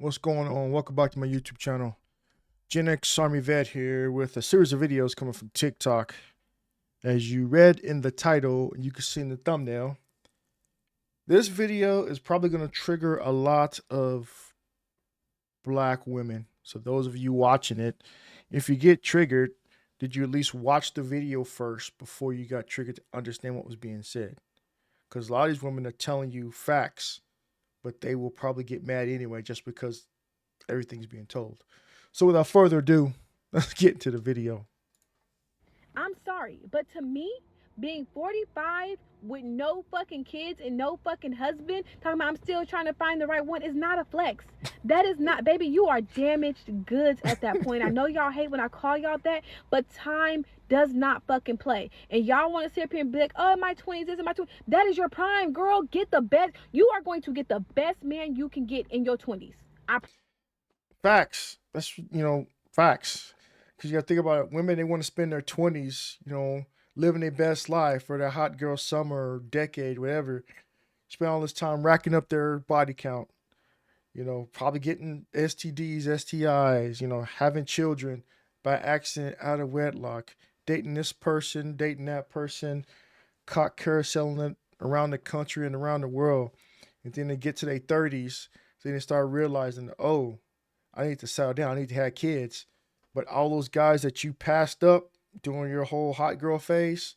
What's going on? Welcome back to my YouTube channel. Gen X Army Vet here with a series of videos coming from TikTok. As you read in the title, and you can see in the thumbnail, this video is probably going to trigger a lot of black women. So those of you watching it, if you get triggered, did you at least watch the video first before you got triggered to understand what was being said? Because a lot of these women are telling you facts, but they will probably get mad anyway just because everything's being told. So without further ado, let's get into the video. I'm sorry, but to me, being 45 with no fucking kids and no fucking husband, talking about I'm still trying to find the right one, is not a flex. That is not, baby, you are damaged goods at that point. I know y'all hate when I call y'all that, but time does not fucking play. And y'all want to sit up here and be like, oh, in my 20s, this is my 20s. That is your prime, girl. Get the best. You are going to get the best man you can get in your 20s. Facts. That's facts. Because you got to think about it. Women, they want to spend their 20s, living their best life or their hot girl summer or decade, whatever. Spend all this time racking up their body count. Probably getting STDs, STIs. Having children by accident, out of wedlock, dating this person, dating that person, caught carouseling it around the country and around the world, and then they get to their 30s, then they start realizing, oh, I need to settle down, I need to have kids. But all those guys that you passed up during your whole hot girl phase,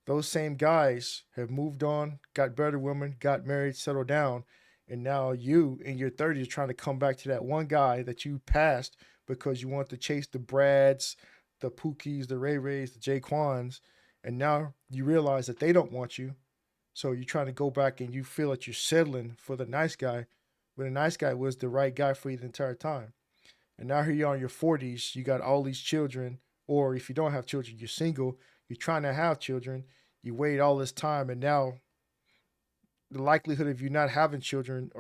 those same guys have moved on, got better women, got married, settled down, and now you in your 30s are trying to come back to that one guy that you passed because you want to chase the Brads, the Pookies, the Ray Rays, the Jaquans, and now you realize that they don't want you. So you're trying to go back and you feel that you're settling for the nice guy when the nice guy was the right guy for you the entire time. And now here you are in your 40s, you got all these children, or if you don't have children, you're single, you're trying to have children, you wait all this time, and now the likelihood of you not having children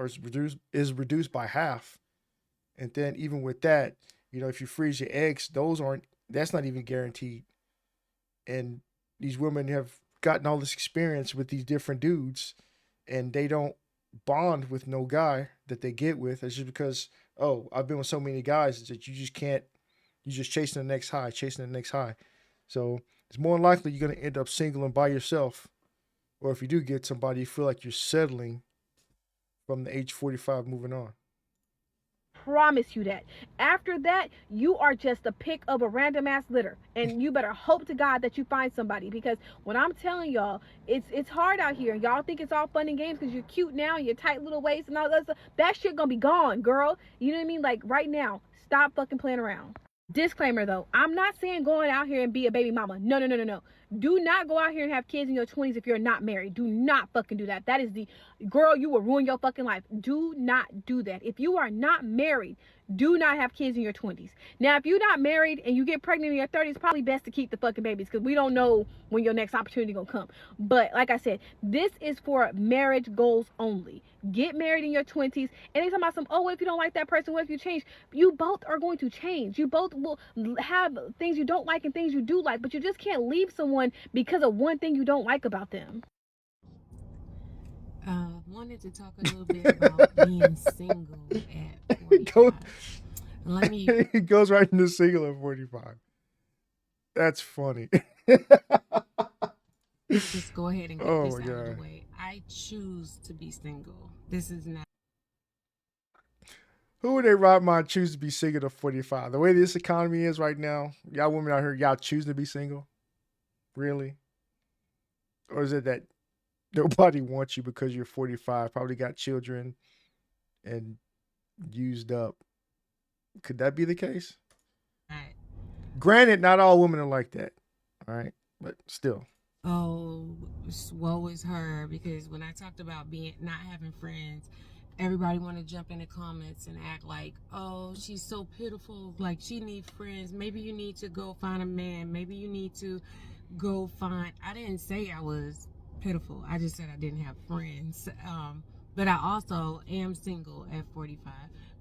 is reduced by half. And then even with that, if you freeze your eggs, that's not even guaranteed. And these women have gotten all this experience with these different dudes, and they don't bond with no guy that they get with. It's just because, oh, I've been with so many guys that you just can't. You're just chasing the next high, chasing the next high. So it's more than likely you're gonna end up single and by yourself, or if you do get somebody, you feel like you're settling from the age 45 moving on. Promise you that. After that, you are just a pick of a random ass litter, and you better hope to God that you find somebody. Because when I'm telling y'all, it's hard out here. Y'all think it's all fun and games because you're cute now, and your tight little waist and all that stuff. That shit gonna be gone, girl. You know what I mean? Like right now, stop fucking playing around. Disclaimer though, I'm not saying going out here and be a baby mama. No, no, no, no, no. Do not go out here and have kids in your 20s if you're not married. Do not fucking do that. That is the girl, you will ruin your fucking life. Do not do that. If you are not married, do not have kids in your 20s. Now, if you're not married and you get pregnant in your 30s, probably best to keep the fucking babies because we don't know when your next opportunity gonna come. But like I said, this is for marriage goals only. Get married in your 20s. And they talking about some, oh, what if you don't like that person? What if you change? You both are going to change. You both will have things you don't like and things you do like, but you just can't leave someone because of one thing you don't like about them. Wanted to talk a little bit about being single at It goes, 45. Let me it goes right into single at 45. That's funny. just go ahead and get Oh this my out of the god. way. I choose to be single. This is not. Who would they rob my choose to be single at 45? The way this economy is right now, y'all women out here, y'all choose to be single? Really? Or is it that nobody wants you because you're 45, probably got children and used up? Could that be the case? Granted, not all women are like that. All right. But still. Oh, woe is her, because when I talked about being not having friends, everybody want to jump in the comments and act like, oh, she's so pitiful, like she needs friends. Maybe you need to go find a man. Maybe you need to go find. I didn't say I was pitiful. I just said I didn't have friends. But I also am single at 45,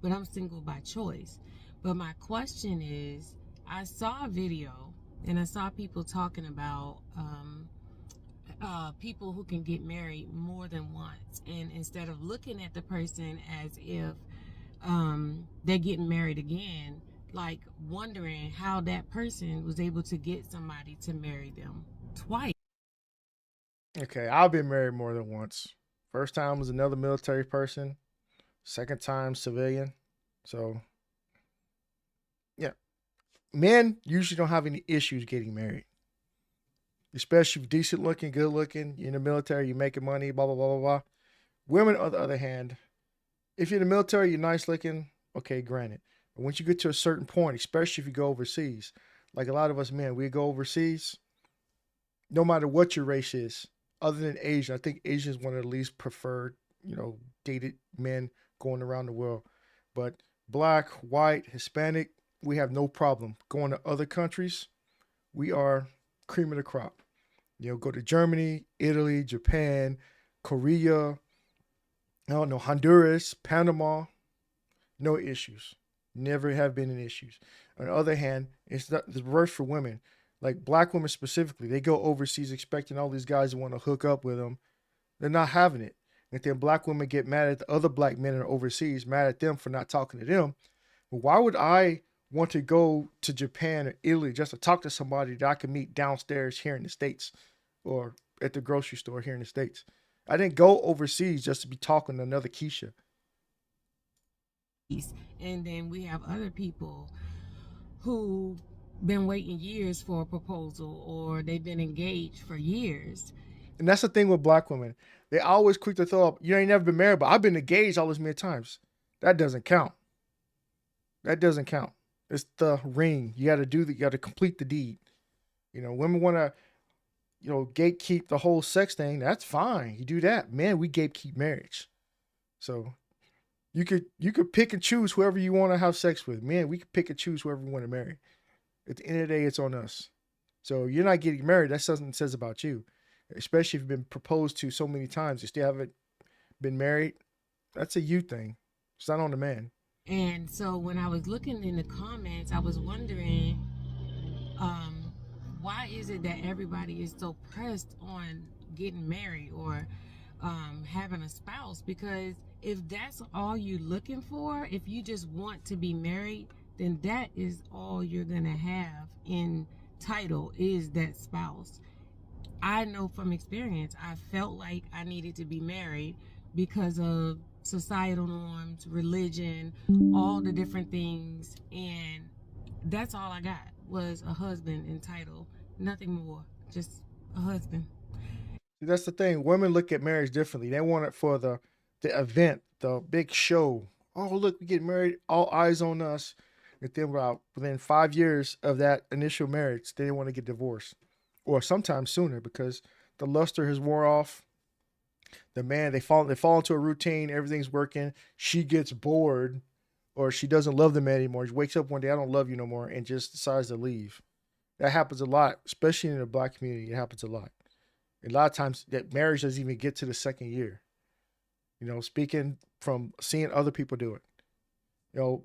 but I'm single by choice. But my question is, I saw a video and I saw people talking about people who can get married more than once, and instead of looking at the person as if they're getting married again, like wondering how that person was able to get somebody to marry them twice. Okay, I've been married more than once. First time was another military person. Second time civilian. So yeah, men usually don't have any issues getting married, especially if you're decent looking, good looking. You're in the military, you're making money, blah blah blah blah blah. Women, on the other hand, if you're in the military, you're nice looking. Okay, granted. But once you get to a certain point, especially if you go overseas, like a lot of us men, we go overseas. No matter what your race is, other than Asian, I think Asian is one of the least preferred, dated men going around the world. But black, white, Hispanic, we have no problem going to other countries. We are cream of the crop. Go to Germany, Italy, Japan, Korea, I don't know, Honduras, Panama, no issues. Never have been any issues. On the other hand, it's not the reverse for women. Like black women specifically, they go overseas expecting all these guys to want to hook up with them. They're not having it. And then black women get mad at the other black men that are overseas, mad at them for not talking to them. Well, why would I want to go to Japan or Italy just to talk to somebody that I can meet downstairs here in the States or at the grocery store here in the States? I didn't go overseas just to be talking to another Keisha. And then we have other people who been waiting years for a proposal, or they've been engaged for years. And that's the thing with black women. They always quick to throw up, you ain't never been married, but I've been engaged all this many times. That doesn't count. That doesn't count. It's the ring. You gotta you gotta complete the deed. Women wanna, gatekeep the whole sex thing. That's fine. You do that. Man, we gatekeep marriage. So you could pick and choose whoever you want to have sex with. Man, we could pick and choose whoever we want to marry. At the end of the day, it's on us. So you're not getting married. That's something it says about you. Especially if you've been proposed to so many times, you still haven't been married. That's a you thing. It's not on the man. And so when I was looking in the comments, I was wondering, um, why is it that everybody is so pressed on getting married or having a spouse? Because if that's all you're looking for, if you just want to be married, then that is all you're gonna have in title, is that spouse. I know from experience, I felt like I needed to be married because of societal norms, religion, all the different things. And that's all I got was a husband in title, nothing more, just a husband. See, that's the thing. Women look at marriage differently. They want it for the event, the big show. Oh, look, we get married. All eyes on us. And then within 5 years of that initial marriage, they want to get divorced, or sometimes sooner because the luster has wore off. The man they fall into a routine. Everything's working. She gets bored, or she doesn't love the man anymore. She wakes up one day, I don't love you no more, and just decides to leave. That happens a lot, especially in the black community. It happens a lot. A lot of times that marriage doesn't even get to the second year. Speaking from seeing other people do it.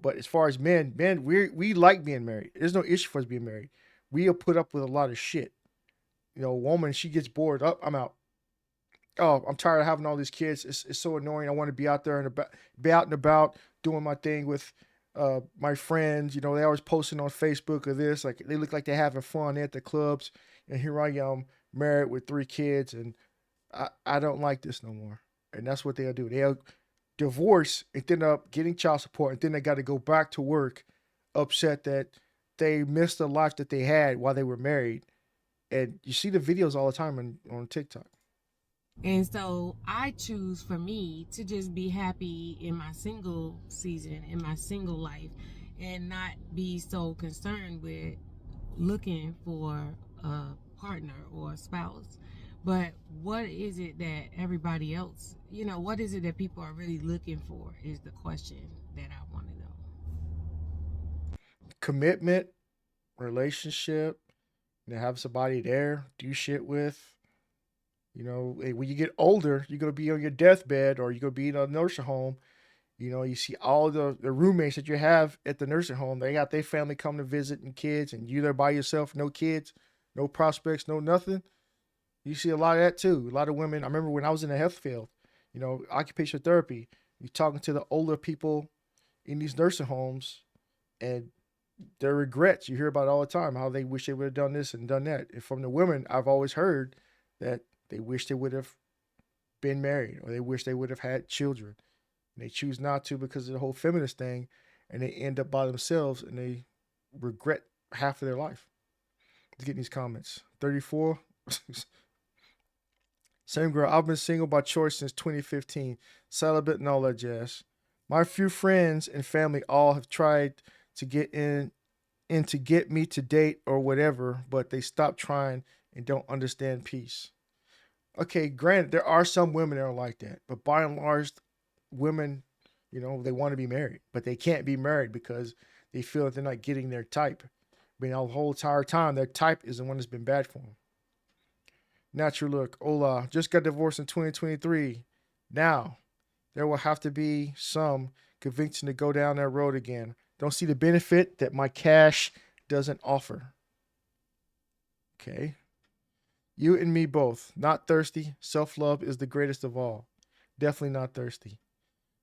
But as far as men, we like being married. There's no issue for us being married. We'll put up with a lot of shit. A woman, she gets bored. Up, I'm out. Oh, I'm tired of having all these kids. It's so annoying. I want to be out there and about, be out and about, doing my thing with my friends. They always posting on Facebook of this. Like they look like they're having fun at the clubs, and here I am, married with 3 kids, and I don't like this no more. And that's what they'll do. They'll divorce and then up getting child support, and then they got to go back to work, upset that they missed the life that they had while they were married. And you see the videos all the time on TikTok. And so I choose for me to just be happy in my single season, in my single life, and not be so concerned with looking for a partner or a spouse. But what is it that everybody else, what is it that people are really looking for is the question that I want to know. Commitment, relationship, have somebody there, do shit with. When you get older, you're gonna be on your deathbed or you're gonna be in a nursing home. You see all the roommates that you have at the nursing home. They got their family come to visit and kids, and you there by yourself, no kids, no prospects, no nothing. You see a lot of that too. A lot of women. I remember when I was in the health field, occupational therapy. You're talking to the older people in these nursing homes, and their regrets. You hear about it all the time, how they wish they would have done this and done that. And from the women, I've always heard that they wish they would have been married, or they wish they would have had children. And they choose not to because of the whole feminist thing, and they end up by themselves and they regret half of their life. Let's get these comments. 34. Same girl. I've been single by choice since 2015. Celibate and all that jazz. My few friends and family all have tried to get in to get me to date or whatever, but they stop trying and don't understand peace. Okay, granted, there are some women that are like that, but by and large, women, they want to be married, but they can't be married because they feel that they're not getting their type. I mean, the whole entire time, their type is the one that's been bad for them. Natural look. Hola, just got divorced in 2023. Now, there will have to be some convincing to go down that road again. Don't see the benefit that my cash doesn't offer. Okay. You and me both. Not thirsty. Self-love is the greatest of all. Definitely not thirsty.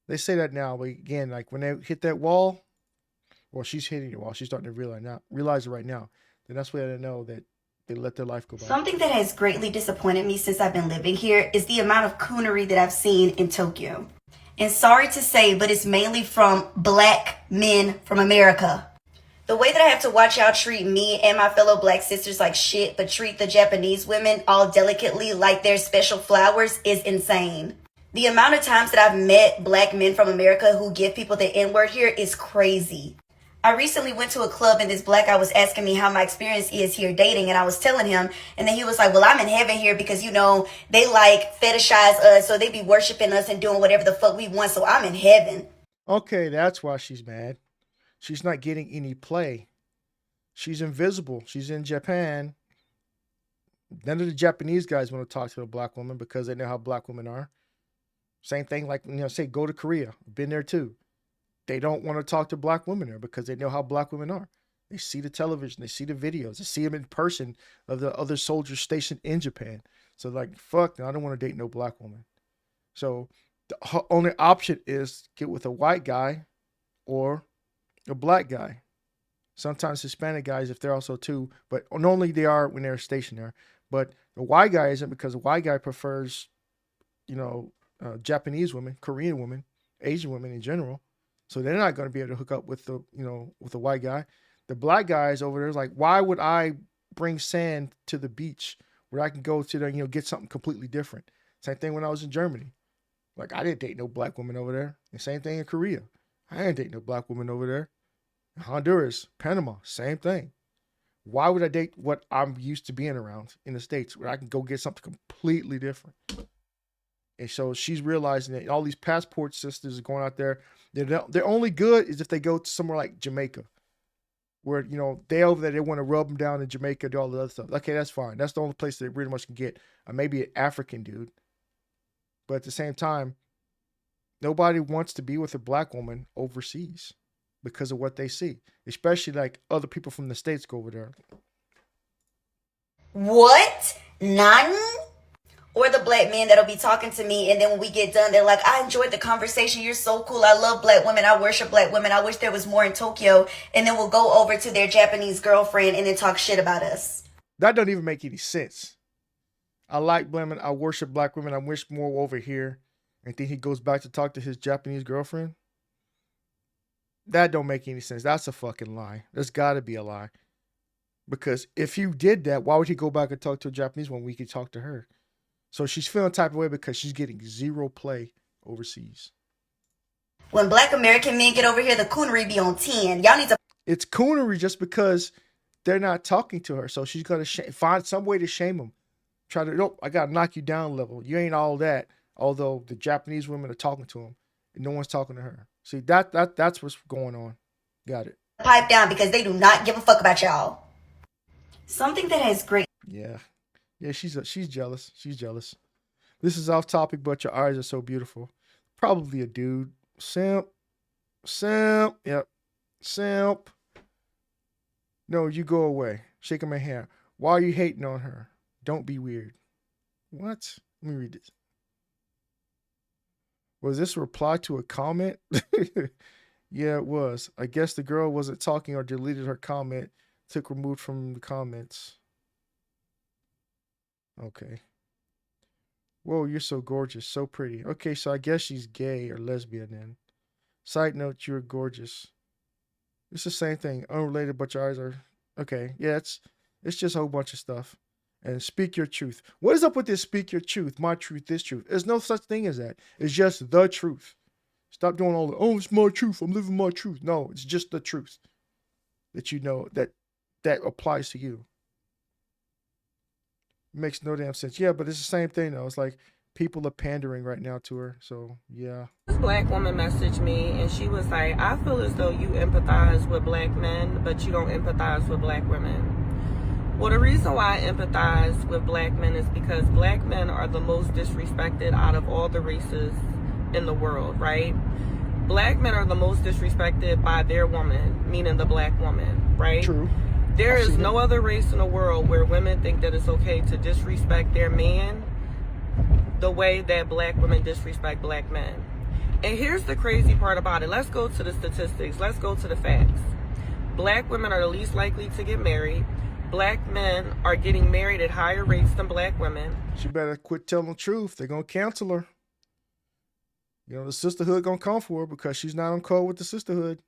They say that now, but again, like when they hit that wall, well, she's hitting the wall. She's starting to realize it right now. Then that's where they know that they let their life go by. Something that has greatly disappointed me since I've been living here is the amount of coonery that I've seen in Tokyo. And sorry to say, but it's mainly from black men from America. The way that I have to watch y'all treat me and my fellow black sisters like shit, but treat the Japanese women all delicately like they're special flowers is insane. The amount of times that I've met black men from America who give people the N-word here is crazy. I recently went to a club and this black guy was asking me how my experience is here dating, and I was telling him, and then he was like, well, I'm in heaven here because, they like fetishize us, so they be worshiping us and doing whatever the fuck we want, so I'm in heaven. Okay, that's why she's mad. She's not getting any play. She's invisible. She's in Japan. None of the Japanese guys want to talk to a black woman because they know how black women are. Same thing like, say go to Korea. Been there too. They don't want to talk to black women there because they know how black women are. They see the television, they see the videos, they see them in person of the other soldiers stationed in Japan. So like, fuck, I don't want to date no black woman. So the only option is get with a white guy or a black guy. Sometimes Hispanic guys, if they're also too, but normally they are when they're stationed there. But the white guy isn't, because the white guy prefers, Japanese women, Korean women, Asian women in general. So they're not going to be able to hook up with the white guy. The black guys over there is like, why would I bring sand to the beach where I can go to the, get something completely different? Same thing when I was in Germany. Like, I didn't date no black woman over there. And same thing in Korea. I didn't date no black woman over there. Honduras, Panama, same thing. Why would I date what I'm used to being around in the States where I can go get something completely different? And so she's realizing that all these passport sisters are going out there. They're only good is if they go to somewhere like Jamaica, where, they over there, they want to rub them down in Jamaica, do all the other stuff. Okay, that's fine. That's the only place they pretty much can get maybe an African dude. But at the same time, nobody wants to be with a black woman overseas because of what they see, especially like other people from the States go over there. What? None? Or the black men that'll be talking to me, and then when we get done, they're like, I enjoyed the conversation. You're so cool. I love black women. I worship black women. I wish there was more in Tokyo. And then we'll go over to their Japanese girlfriend and then talk shit about us. That doesn't even make any sense. I like women. I worship black women. I wish more over here. And then he goes back to talk to his Japanese girlfriend. That don't make any sense. That's a fucking lie. There's got to be a lie. Because if you did that, why would he go back and talk to a Japanese one when we could talk to her? So she's feeling type of way because she's getting zero play overseas. When black American men get over here, the coonery be on 10. Y'all need to... It's coonery just because they're not talking to her. So she's going to find some way to shame them. Try to, nope, I got to knock you down a level. You ain't all that. Although the Japanese women are talking to him and no one's talking to her. See, that's what's going on. Got it. Pipe down because they do not give a fuck about y'all. Something that has great... Yeah. Yeah, she's jealous. She's jealous. This is off topic, but your eyes are so beautiful. Probably a dude. Simp. Yep. Simp. No, you go away. Shaking my hand. Why are you hating on her? Don't be weird. What? Let me read this. Was this a reply to a comment? Yeah, it was. I guess the girl wasn't talking or deleted her comment, took removed from the comments. Okay. Whoa, you're so gorgeous, so pretty. Okay, so I guess she's gay or lesbian then. Side note, you're gorgeous. It's the same thing, unrelated, but your eyes are okay. Yeah, it's just a whole bunch of stuff. And speak your truth. What is up with this? Speak your truth. My truth, this truth. There's no such thing as that. It's just the truth. Stop doing all the oh, it's my truth. I'm living my truth. No, it's just the truth that you know that applies to you. It makes no damn sense. Yeah, but it's the same thing though. It's like people are pandering right now to her. So yeah. This black woman messaged me and she was like, I feel as though you empathize with black men, but you don't empathize with black women. Well, the reason why I empathize with black men is because black men are the most disrespected out of all the races in the world, right? Black men are the most disrespected by their woman, meaning the black woman, right? True. There I've is seen no it. other race in the world where women think that it's okay to disrespect their man the way that black women disrespect black men. And here's the crazy part about it. Let's go to the statistics. Let's go to the facts. Black women are the least likely to get married. Black men are getting married at higher rates than black women. She better quit telling the truth. They're gonna cancel her. You know, the sisterhood gonna come for her because she's not on code with the sisterhood.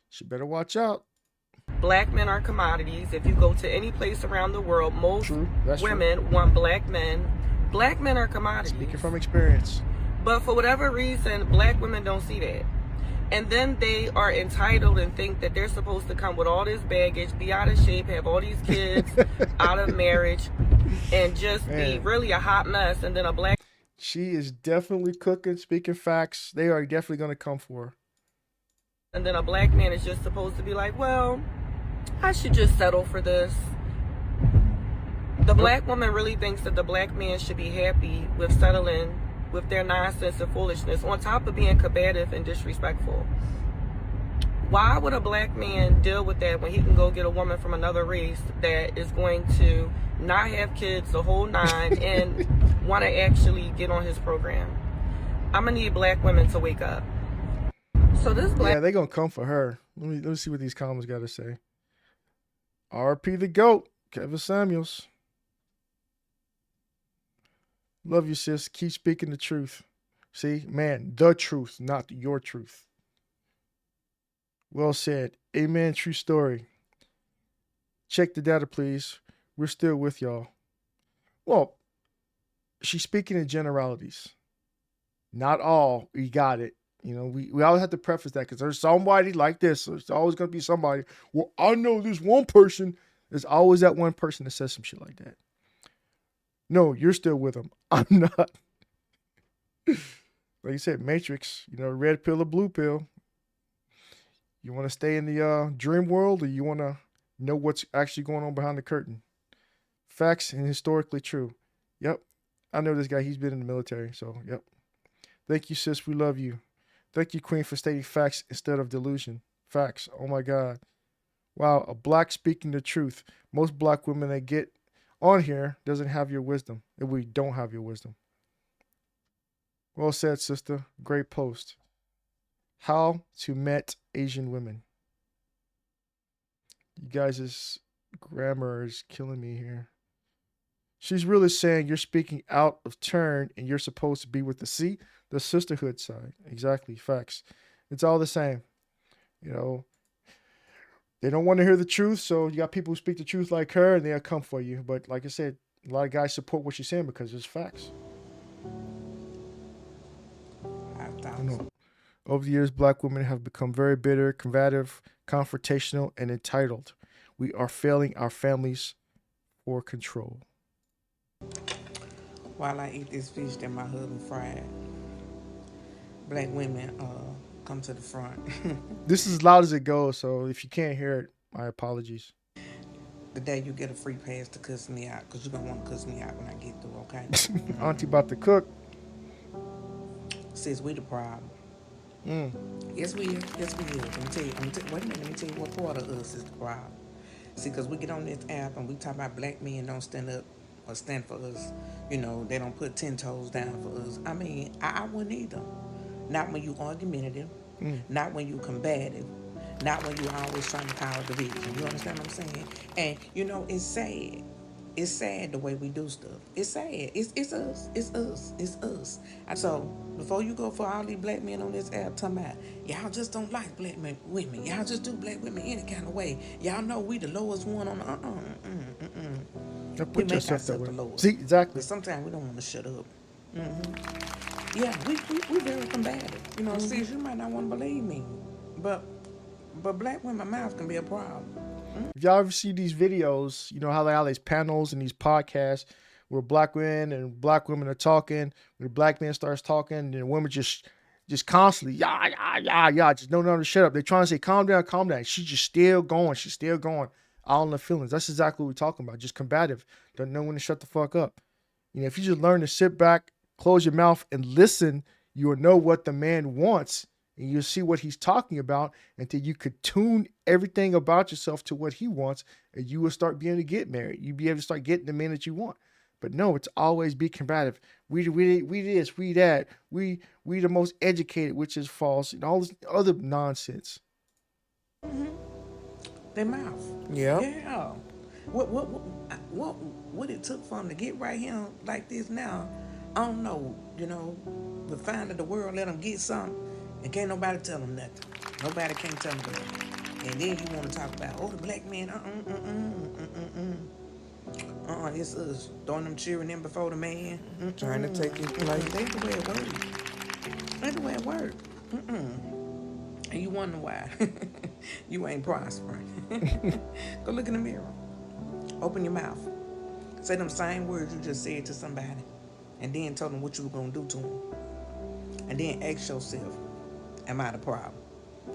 She better watch out. Black men are commodities. If you go to any place around the world, most True. That's women true. want black men. Black men are commodities. Speaking from experience. But for whatever reason, black women don't see that. And then they are entitled and think that they're supposed to come with all this baggage, be out of shape, have all these kids, out of marriage, and just be really a hot mess. And then a black... She is definitely cooking, speaking facts. They are definitely going to come for her. And then a black man is just supposed to be like, well, I should just settle for this. The black woman really thinks that the black man should be happy with settling with their nonsense and foolishness on top of being combative and disrespectful. Why would a black man deal with that when he can go get a woman from another race that is going to not have kids, the whole nine, and want to actually get on his program? I'm going to need black women to wake up. So this black... Yeah, they're going to come for her. Let me see what these comments got to say. RP the GOAT, Kevin Samuels. Love you, sis. Keep speaking the truth. See, man, the truth, not your truth. Well said. Amen. True story. Check the data, please. We're still with y'all. Well, she's speaking in generalities. Not all. We got it. You know, we always have to preface that because there's somebody like this. There's always going to be somebody. Well, I know this one person. There's always that one person that says some shit like that. No, you're still with him. I'm not. Like you said, Matrix, you know, red pill or blue pill. You want to stay in the dream world or you want to know what's actually going on behind the curtain? Facts and historically true. Yep. I know this guy. He's been in the military. So, yep. Thank you, sis. We love you. Thank you, Queen, for stating facts instead of delusion. Facts. Oh, my God. Wow. A black speaking the truth. Most black women that get on here doesn't have your wisdom, and we don't have your wisdom. Well said, sister. Great post. How to met Asian women. You guys' grammar is killing me here. She's really saying you're speaking out of turn and you're supposed to be with the sisterhood side. Exactly. Facts. It's all the same. You know, they don't want to hear the truth, so you got people who speak the truth like her, and they'll come for you. But like I said, a lot of guys support what she's saying because it's facts. I know. Over the years, black women have become very bitter, combative, confrontational, and entitled. We are failing our families for control. While I eat this fish that my husband fried, black women come to the front. This is as loud as it goes, so if you can't hear it, my apologies. The day you get a free pass to cuss me out, because you're going to want to cuss me out when I get through, okay? Auntie about to cook. Sis, we the problem. Yes, we is. Yes, we is. Let me tell you. Wait a minute. Let me tell you what part of us is the problem. See, because we get on this app and we talk about black men don't stand up or stand for us. You know, they don't put 10 toes down for us. I mean, I wouldn't either. Not when you argumentative. not when you combative, not when you always trying to cause division. You understand what I'm saying? And you know, it's sad. It's sad the way we do stuff. It's sad. It's us. It's us. It's us. So before you go for all these black men on this app talking about y'all just don't like black men, women. Y'all just do black women any kind of way. Y'all know we the lowest one on Now we put make yourself that ourselves way. the lowest. See, exactly. But sometimes we don't want to shut up. Yeah, we very combative. You know, sis, you might not want to believe me, but black women mouths can be a problem. If y'all ever see these videos, you know how they have these panels and these podcasts where black men and black women are talking, where the black man starts talking, and the women just constantly, just don't know to shut up. They're trying to say, calm down, calm down. She's just still going. She's still going. All in the feelings. That's exactly what we're talking about. Just combative. Don't know when to shut the fuck up. You know, if you just learn to sit back, close your mouth, and listen, you will know what the man wants, and you'll see what he's talking about until you could tune everything about yourself to what he wants, and you will start being able to get married. You'll be able to start getting the man that you want. But no, it's always be combative. We this, we that, we the most educated, which is false, and all this other nonsense. Their mouth. Yeah. Yeah. What it took for them to get right here like this now, I don't know. You know, the find of the world let them get something, and can't nobody tell them nothing. Nobody can tell them nothing. And then you want to talk about, oh, the black man, it's us throwing them cheering in before the man, Trying to take his place. That's the way it works. That's the way it works. And you wonder why you ain't prospering. Go look in the mirror. Open your mouth. Say them same words you just said to somebody, and then tell them what you were gonna do to them. And then ask yourself, am I the problem?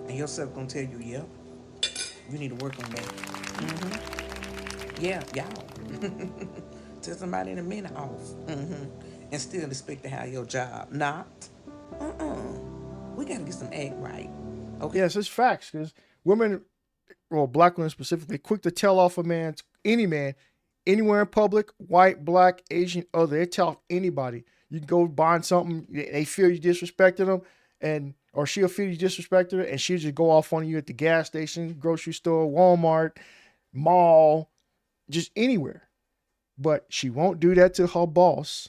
And yourself gonna tell you, yep, you need to work on that. Yeah, y'all. Tell somebody in a minute off. And still expect to have your job. Not. We gotta get some act right. Okay. Yes, it's facts, because women, well, black women specifically, quick to tell off a man, any man, anywhere in public, white, black, Asian, other. They tell off anybody. You can go buying something, they feel you disrespected them, or she'll feel you disrespected her, and she'll just go off on you at the gas station, grocery store, Walmart, mall, just anywhere. But she won't do that to her boss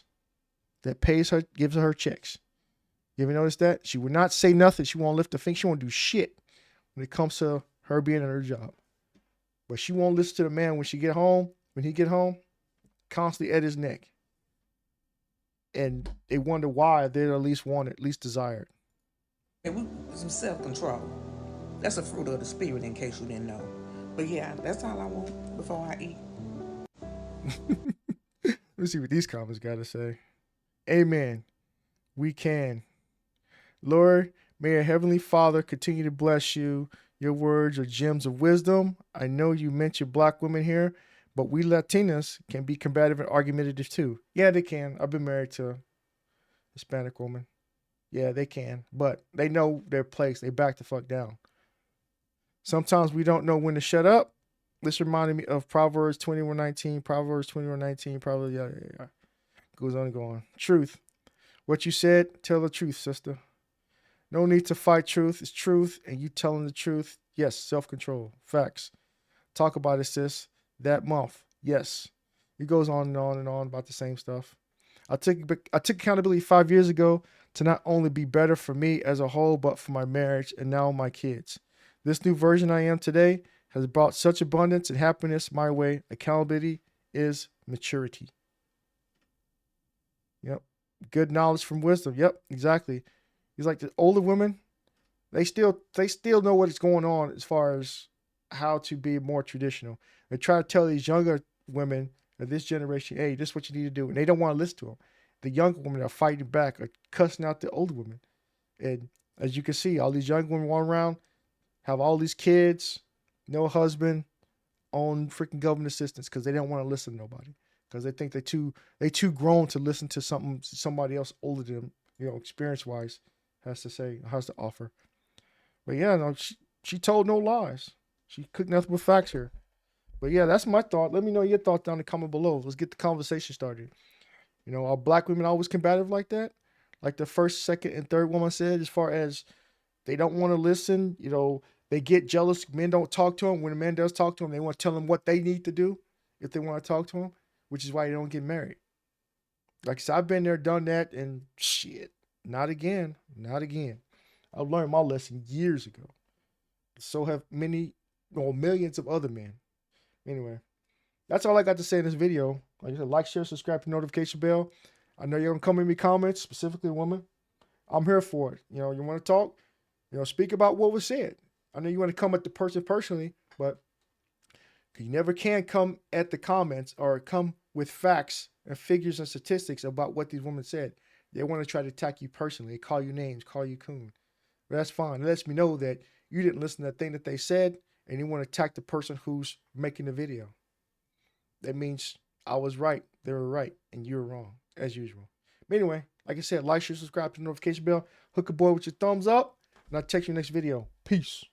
that pays her, gives her checks. You ever notice that? She would not say nothing. She won't lift a finger. She won't do shit when it comes to her being in her job. But she won't listen to the man when he get home, constantly at his neck. And they wonder why they're at least wanted, least desired. And some self-control. That's a fruit of the spirit, in case you didn't know. But yeah, that's all I want before I eat. Let's see what these comments got to say. Amen. We can. Lord, may our Heavenly Father continue to bless you. Your words are gems of wisdom. I know you mentioned black women here, but we Latinas can be combative and argumentative too. Yeah, they can. I've been married to a Hispanic woman. Yeah, they can. But they know their place. They back the fuck down. Sometimes we don't know when to shut up. This reminded me of Proverbs 21:19. Proverbs 21:19. Probably, yeah. Goes on and go on. Truth. What you said, tell the truth, sister. No need to fight truth. It's truth, and you telling the truth. Yes, self-control. Facts. Talk about it, sis. That month. Yes. It goes on and on and on about the same stuff. I took accountability 5 years ago to not only be better for me as a whole, but for my marriage and now my kids. This new version I am today has brought such abundance and happiness my way. Accountability is maturity. Yep. Good knowledge from wisdom. Yep, exactly. He's like the older women, they still know what is going on as far as how to be more traditional. They try to tell these younger women of this generation, hey, this is what you need to do. And they don't want to listen to them. The younger women are fighting back, are cussing out the older women. And as you can see, all these young women walking around, have all these kids, no husband, on freaking government assistance because they don't want to listen to nobody. Because they think they too grown to listen to somebody else older than them, experience-wise, has to offer. But yeah, no, she told no lies. She cooked nothing but facts here. But yeah, that's my thought. Let me know your thoughts down in the comment below. Let's get the conversation started. Are black women always combative like that? Like the first, second, and third woman said, as far as They don't want to listen. You know, they get jealous. Men don't talk to them. When a man does talk to them, they want to tell them what they need to do if they want to talk to them, which is why they don't get married. Like I said, I've been there, done that, and shit, not again, not again. I learned my lesson years ago. So have many, well, millions of other men. Anyway, that's all I got to say in this video. Like I said, like, share, subscribe, to notification bell. I know you're gonna come in me comments, specifically women. I'm here for it. You know, you want to talk, you know, speak about what was said. I know you want to come at the person personally, but you never can come at the comments or come with facts and figures and statistics about what these women said. They want to try to attack you personally. They call you names, call you coon. But that's fine. It lets me know that you didn't listen to the thing that they said and you want to attack the person who's making the video. That means I was right, they were right, and you were wrong, as usual. But anyway, like I said, like, share, subscribe to the notification bell. Hook a boy with your thumbs up, and I'll text you next video. Peace.